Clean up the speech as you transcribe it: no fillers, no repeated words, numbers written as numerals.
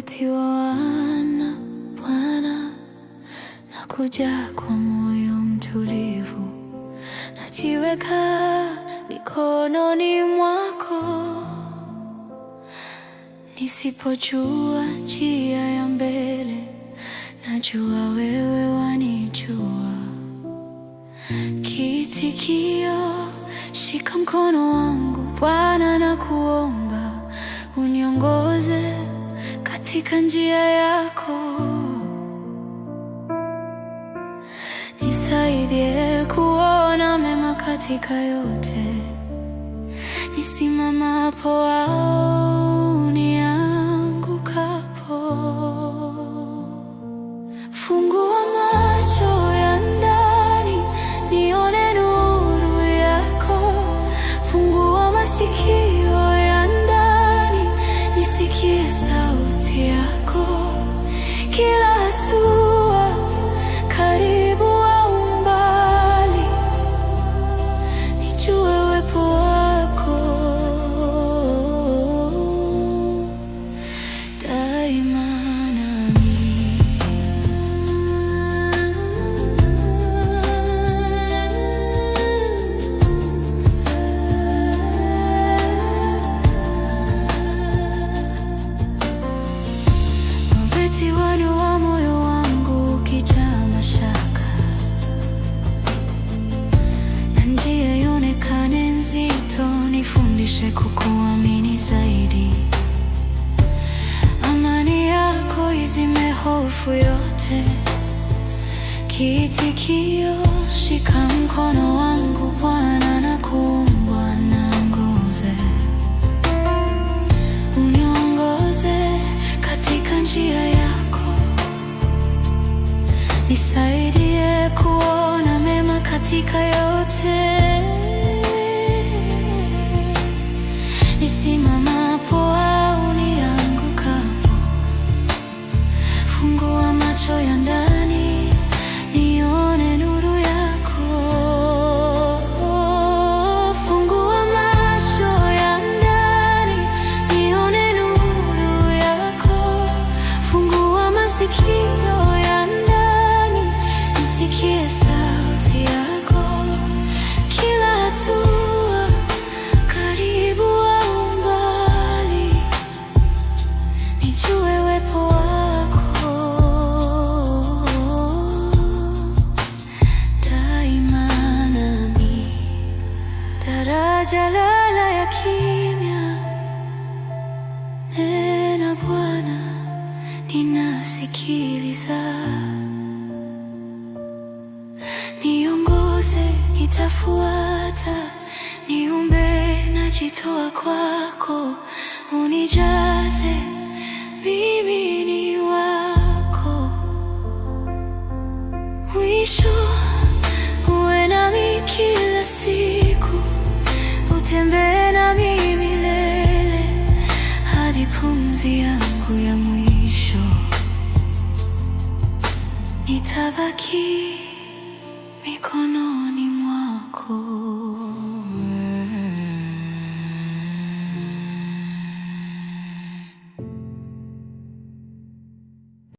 umetiwa wana Bwana, nakuja kwa moyo mtulivu, najiweka mikononi mwako. Nisipojua njia ya mbele, najua wewe wanijua. Kiitikio, shika mkono wangu Bwana, nakuomba uniongoze katika njia yako. Nisaidie kuona mema katika yote, nisimamapo au niangukapo. Fungua macho ya ndani nione nuru yako, fungua masikio ya ndani nisikie sauti yako. Kila hatua, karibu au mbali, nijue uwepo wako daima nami. Umetiwa wa moyo wangu ukijaa mashaka, na njia ionekane nzito, nifundishe kukuamini zaidi. Amani yako izime hofu yote. Kiitikio, shika mkono wangu Bwana, nakuomba niongoze, uniongoze katika njia yako. Nisaidie kuona mema katika yote, nisimamapo au niangukapo. Fungua macho ya ndani nione nuru yako. Fungua macho ya ndani nione nuru yako. Fungua masikio ya ndani nisikie sauti yako. Kila hatua, karibu au mbali, nijue uwepo wako daima nami. Daraja lala ya kimya, nena Bwana, ninasikiliza. Niongoze, nitafuata, niumbe, najitoa kwako. Unijaze, mimi ni wako. Mwisho, uwe nami kila siku, utembee nami milele, hadi pumzi yangu ya mwisho. Nitabaki mikononi